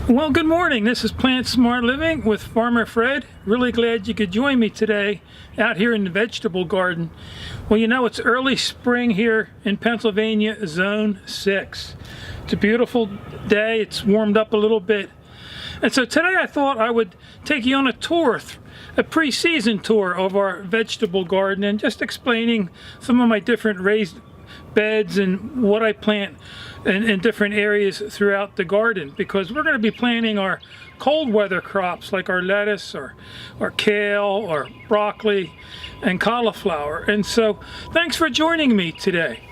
Well, good morning. This is Plant Smart Living with Farmer Fred. Really glad you could join me today out here in the vegetable garden. Well, you know, it's early spring here in Pennsylvania, Zone 6. It's a beautiful day. It's warmed up a little bit. And so today I thought I would take you on a tour, a pre-season tour of our vegetable garden, and just explaining some of my different raised beds and what I plant in different areas throughout the garden, because we're going to be planting our cold weather crops like our lettuce or kale or broccoli and cauliflower. And so thanks for joining me today.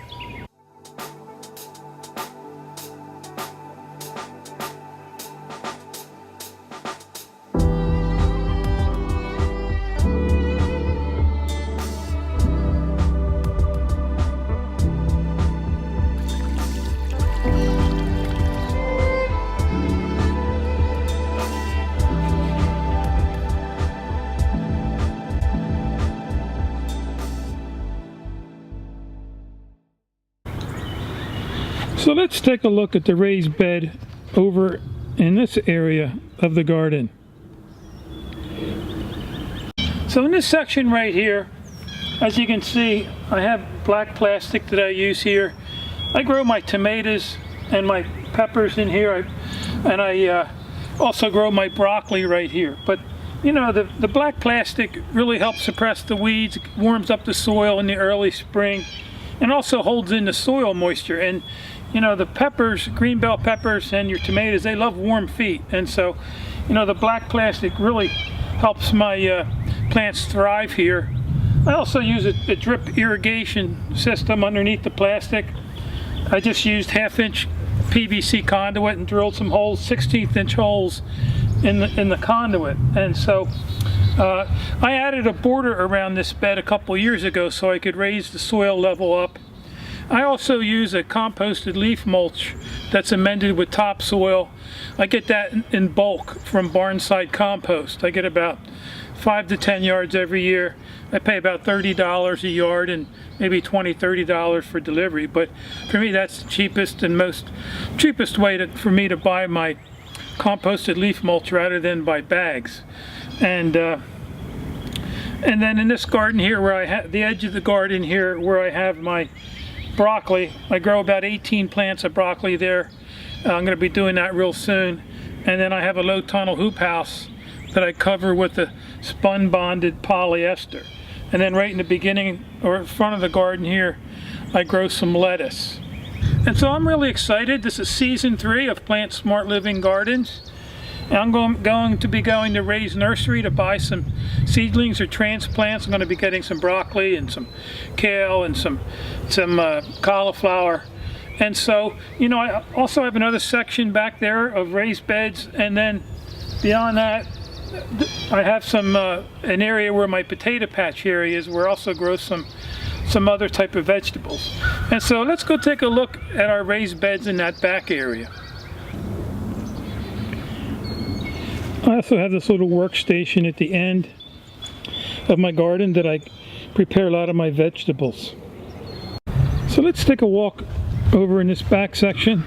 So let's take a look at the raised bed over in this area of the garden. So in this section right here, as you can see, I have black plastic that I use here. I grow my tomatoes and my peppers in here, and I also grow my broccoli right here. But you know, the black plastic really helps suppress the weeds, warms up the soil in the early spring, and also holds in the soil moisture. And you know, the peppers, green bell peppers and your tomatoes, they love warm feet. And so, you know, the black plastic really helps my plants thrive here. I also use a drip irrigation system underneath the plastic. I just used 1/2-inch PVC conduit and drilled some holes, 1/16-inch holes in the conduit. And so I added a border around this bed a couple years ago so I could raise the soil level up. I also use a composted leaf mulch that's amended with topsoil. I get that in bulk from Barnside Compost. I get about 5 to 10 yards every year. I pay about $30 a yard and maybe $20–30 for delivery. But for me, that's the cheapest and cheapest way for me to buy my composted leaf mulch rather than buy bags. And then in this garden here, where I have the edge of the garden here, where I have my broccoli, I grow about 18 plants of broccoli there. I'm going to be doing that real soon. And then I have a low tunnel hoop house that I cover with a spun bonded polyester. And then right in the beginning or front of the garden here, I grow some lettuce. And so I'm really excited. This is season 3 of Plant Smart Living Gardens. And I'm going to be going to Ray's Nursery to buy some seedlings or transplants. I'm going to be getting some broccoli and some kale and some cauliflower. And so, you know, I also have another section back there of raised beds. And then beyond that, I have an area where my potato patch area is, where I also grow some other type of vegetables. And so let's go take a look at our raised beds in that back area. I also have this little workstation at the end of my garden that I prepare a lot of my vegetables. So let's take a walk over in this back section,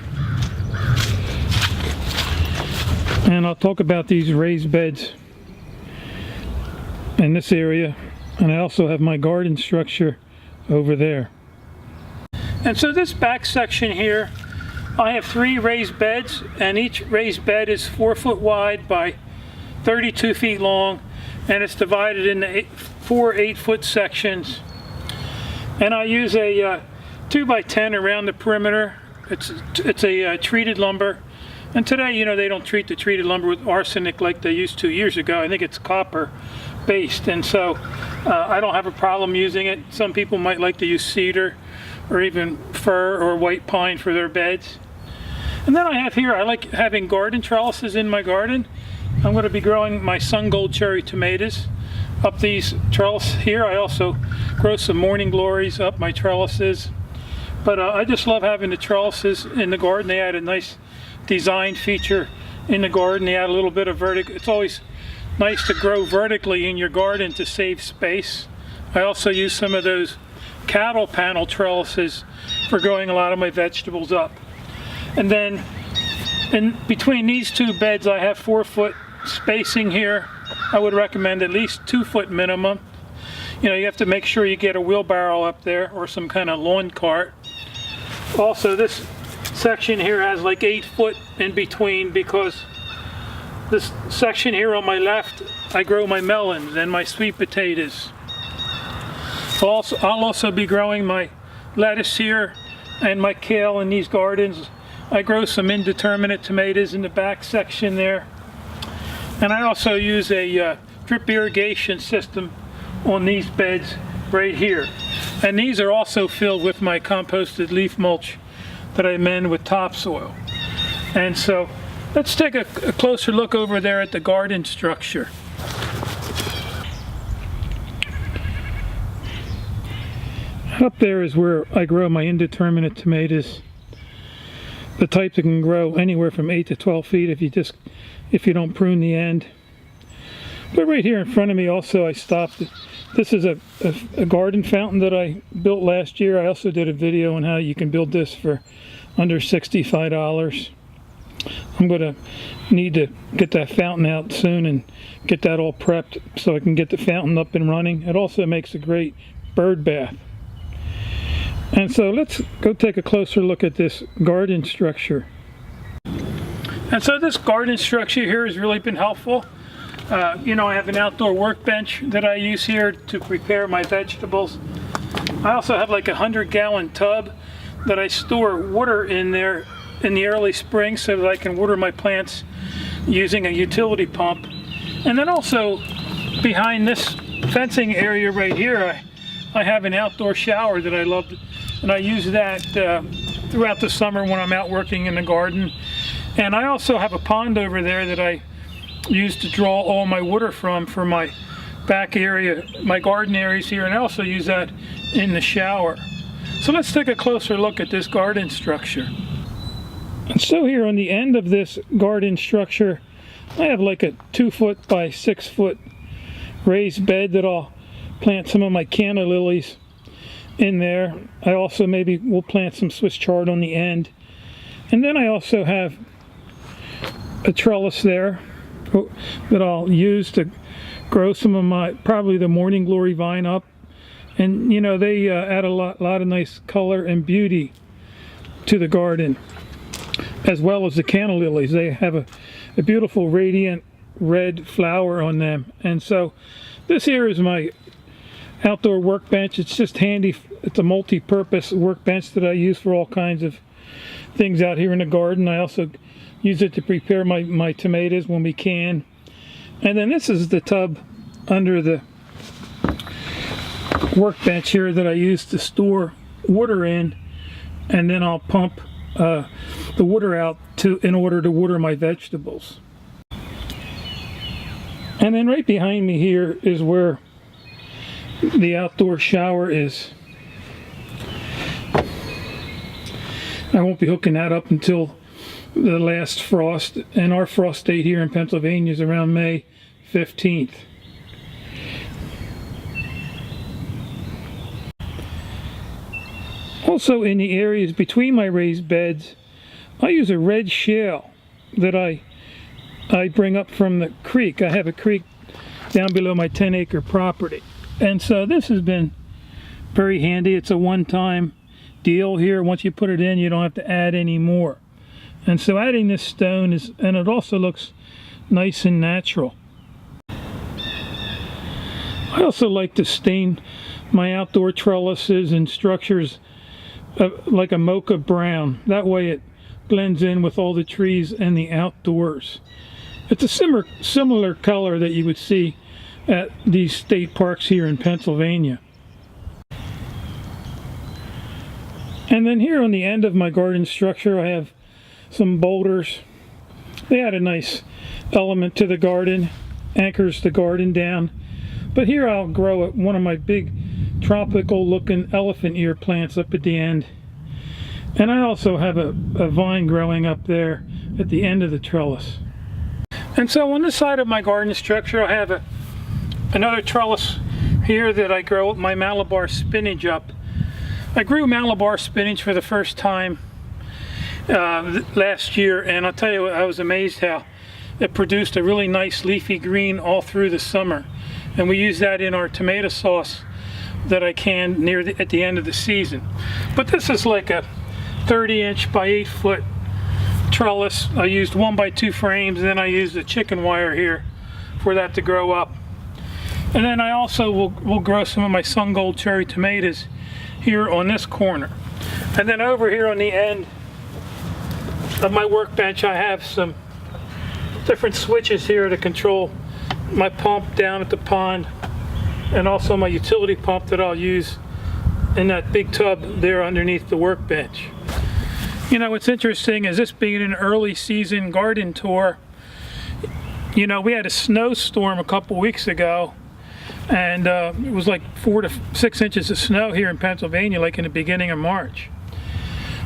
and I'll talk about these raised beds in this area. And I also have my garden structure over there. And so this back section here, I have 3 raised beds, and each raised bed is 4 foot wide by 32 feet long, and it's divided into 4 8-foot sections. And I use a 2x10 around the perimeter. It's a treated lumber. And today, you know, they don't treat the treated lumber with arsenic like they used to years ago. I think it's copper based, and so I don't have a problem using it. Some people might like to use cedar or even fir or white pine for their beds. And then I have here, I like having garden trellises in my garden. I'm going to be growing my sun gold cherry tomatoes up these trellises here. I also grow some morning glories up my trellises. But I just love having the trellises in the garden. They add a nice design feature in the garden. They add a little bit of vertical. It's always nice to grow vertically in your garden to save space. I also use some of those cattle panel trellises for growing a lot of my vegetables up. And then And between these two beds I have 4-foot spacing here. I would recommend at least 2-foot minimum. You know, you have to make sure you get a wheelbarrow up there or some kind of lawn cart. Also, this section here has like 8 foot in between, because this section here on my left, I grow my melons and my sweet potatoes. I'll also be growing my lettuce here and my kale in these gardens. I grow some indeterminate tomatoes in the back section there. And I also use a drip irrigation system on these beds right here. And these are also filled with my composted leaf mulch that I amend with topsoil. And so let's take a closer look over there at the garden structure. Up there is where I grow my indeterminate tomatoes. The type that can grow anywhere from 8 to 12 feet if you don't prune the end. But right here in front of me also I stopped. This is a garden fountain that I built last year. I also did a video on how you can build this for under $65. I'm going to need to get that fountain out soon and get that all prepped so I can get the fountain up and running. It also makes a great bird bath. And so let's go take a closer look at this garden structure. And so this garden structure here has really been helpful. You know, I have an outdoor workbench that I use here to prepare my vegetables. I also have like a 100-gallon tub that I store water in there in the early spring so that I can water my plants using a utility pump. And then also behind this fencing area right here, I have an outdoor shower that I love, and I use that throughout the summer when I'm out working in the garden. And I also have a pond over there that I use to draw all my water from for my back area, my garden areas here, and I also use that in the shower. So let's take a closer look at this garden structure. And so here on the end of this garden structure, I have like a 2-foot by 6-foot raised bed that I'll plant some of my canna lilies in there. I also maybe will plant some Swiss chard on the end. And then I also have a trellis there that I'll use to grow some of my, probably the morning glory vine up. And you know, they add a lot of nice color and beauty to the garden, as well as the canna lilies. They have a beautiful radiant red flower on them. And so this here is my outdoor workbench. It's just handy. It's a multi-purpose workbench that I use for all kinds of things out here in the garden. I also use it to prepare my tomatoes when we can. And then this is the tub under the workbench here that I use to store water in, and then I'll pump the water out in order to water my vegetables. And then right behind me here is where the outdoor shower is. I won't be hooking that up until the last frost, and our frost date here in Pennsylvania is around May 15th. Also in the areas between my raised beds, I use a red shale that I bring up from the creek. I have a creek down below my 10-acre property. And so this has been very handy. It's a one-time deal here. Once you put it in, you don't have to add any more. And so adding this stone and it also looks nice and natural. I also like to stain my outdoor trellises and structures like a mocha brown. That way it blends in with all the trees and the outdoors. It's a similar color that you would see at these state parks here in Pennsylvania. And then here on the end of my garden structure, I have some boulders. They add a nice element to the garden, anchors the garden down. But here I'll grow one of my big tropical looking elephant ear plants up at the end. And I also have a vine growing up there at the end of the trellis. And so on this side of my garden structure, I have another trellis here that I grow my Malabar spinach up. I grew Malabar spinach for the first time last year, and I'll tell you what, I was amazed how it produced a really nice leafy green all through the summer. And we use that in our tomato sauce that I canned at the end of the season. But this is like a 30-inch by 8-foot trellis. I used 1x2 frames, and then I used the chicken wire here for that to grow up. And then I also will grow some of my sun gold cherry tomatoes here on this corner. And then over here on the end of my workbench, I have some different switches here to control my pump down at the pond, and also my utility pump that I'll use in that big tub there underneath the workbench. You know, what's interesting is this being an early season garden tour, you know, we had a snowstorm a couple weeks ago, and it was like 4 to 6 inches of snow here in Pennsylvania, like in the beginning of March.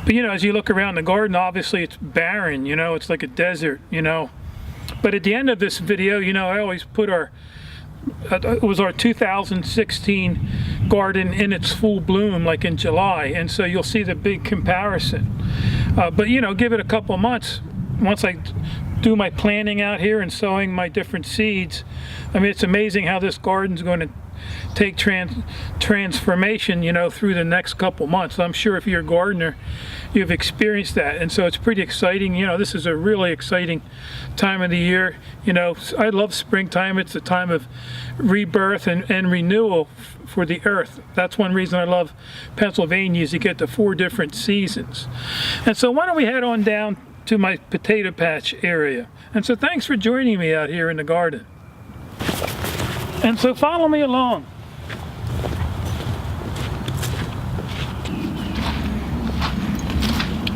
But you know, as you look around the garden, obviously it's barren, you know, it's like a desert, you know. But at the end of this video, you know, I always put it was our 2016 garden in its full bloom, like in July, and so you'll see the big comparison. But you know, give it a couple months, once I do my planting out here and sowing my different seeds, I mean, it's amazing how this garden's going to take transformation, you know, through the next couple months. I'm sure if you're a gardener, you've experienced that, and so it's pretty exciting. You know, this is a really exciting time of the year. You know, I love springtime. It's a time of rebirth and renewal for the earth. That's one reason I love Pennsylvania, is you get the 4 different seasons. And so why don't we head on down to my potato patch area. And so thanks for joining me out here in the garden. And so follow me along.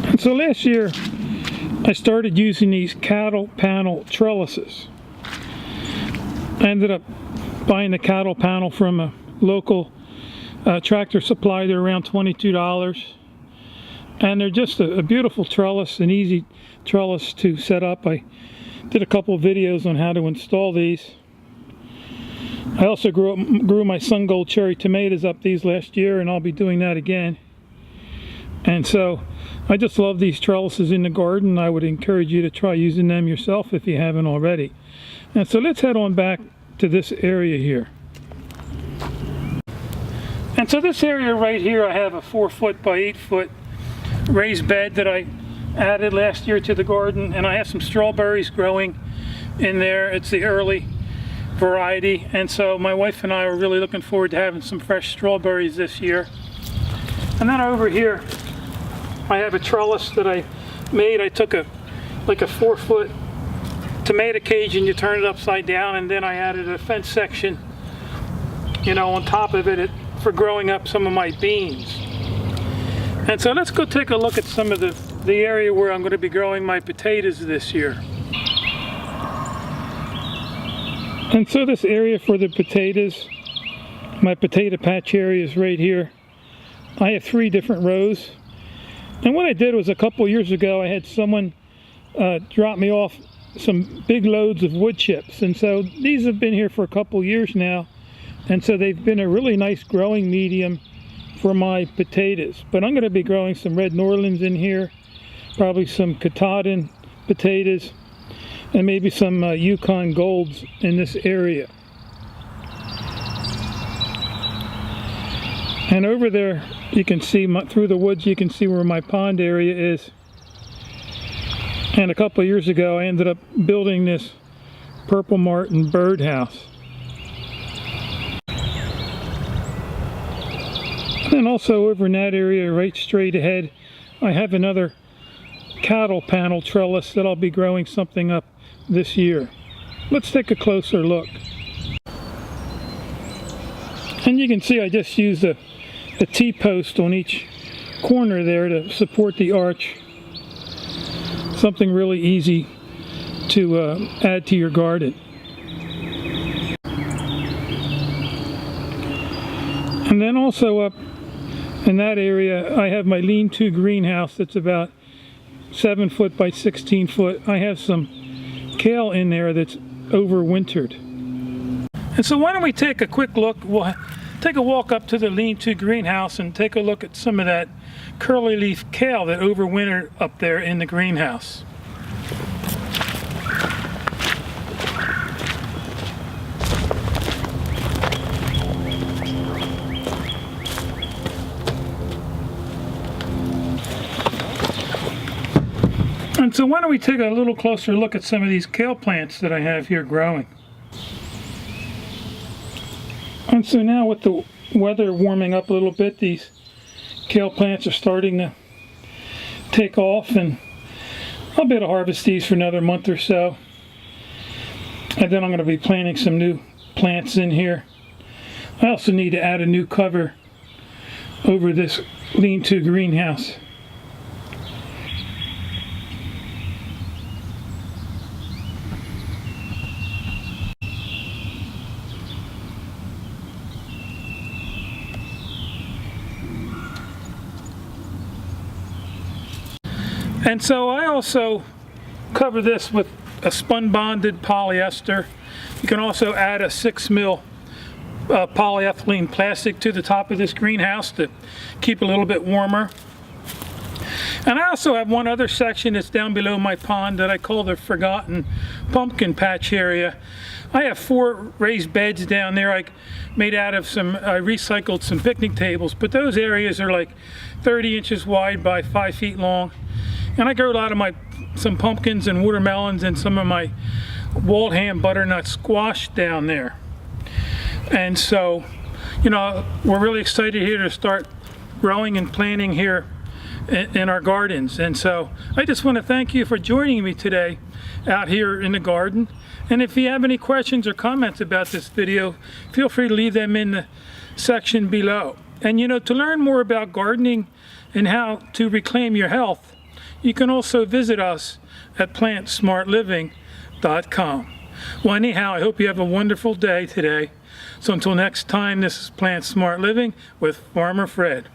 And so last year I started using these cattle panel trellises. I ended up buying the cattle panel from a local tractor supply. They're around $22. And they're just a beautiful trellis, an easy trellis to set up. I did a couple of videos on how to install these. I also grew my sun gold cherry tomatoes up these last year, and I'll be doing that again. And so I just love these trellises in the garden. I would encourage you to try using them yourself if you haven't already. And so let's head on back to this area here. And so this area right here, I have a 4-foot by 8-foot raised bed that I added last year to the garden, and I have some strawberries growing in there. It's the early variety, and so my wife and I are really looking forward to having some fresh strawberries this year. And then over here I have a trellis that I made. I took like a 4-foot tomato cage, and you turn it upside down, and then I added a fence section, you know, on top of it for growing up some of my beans. And so let's go take a look at some of the area where I'm going to be growing my potatoes this year. And so this area for the potatoes, my potato patch area, is right here. I have 3 different rows. And what I did was, a couple years ago, I had someone drop me off some big loads of wood chips. And so these have been here for a couple years now. And so they've been a really nice growing medium for my potatoes. But I'm going to be growing some red Norlands in here, probably some Katahdin potatoes, and maybe some Yukon Golds in this area. And over there you can see through the woods, you can see where my pond area is. And a couple of years ago I ended up building this purple martin birdhouse. And also over in that area right straight ahead, I have another cattle panel trellis that I'll be growing something up this year. Let's take a closer look. And you can see I just used a T-post on each corner there to support the arch. Something really easy to add to your garden. And then also up in that area I have my lean-to greenhouse that's about 7 foot by 16 foot. I have some kale in there that's overwintered. And so why don't we take a quick look. We'll take a walk up to the lean-to greenhouse and take a look at some of that curly leaf kale that overwintered up there in the greenhouse. And so why don't we take a little closer look at some of these kale plants that I have here growing. And so now with the weather warming up a little bit, these kale plants are starting to take off, and I'll be able to harvest these for another month or so. And then I'm going to be planting some new plants in here. I also need to add a new cover over this lean-to greenhouse. And so I also cover this with a spun bonded polyester. You can also add a 6 mil polyethylene plastic to the top of this greenhouse to keep it a little bit warmer. And I also have one other section that's down below my pond that I call the forgotten pumpkin patch area. I have 4 raised beds down there I made out of I recycled some picnic tables, but those areas are like 30 inches wide by 5 feet long. And I grow a lot of some pumpkins and watermelons and some of my Waldham butternut squash down there. And so, you know, we're really excited here to start growing and planting here in our gardens. And so I just want to thank you for joining me today out here in the garden. And if you have any questions or comments about this video, feel free to leave them in the section below. And you know, to learn more about gardening and how to reclaim your health, you can also visit us at plantsmartliving.com. Well, anyhow, I hope you have a wonderful day today. So until next time, this is Plant Smart Living with Farmer Fred.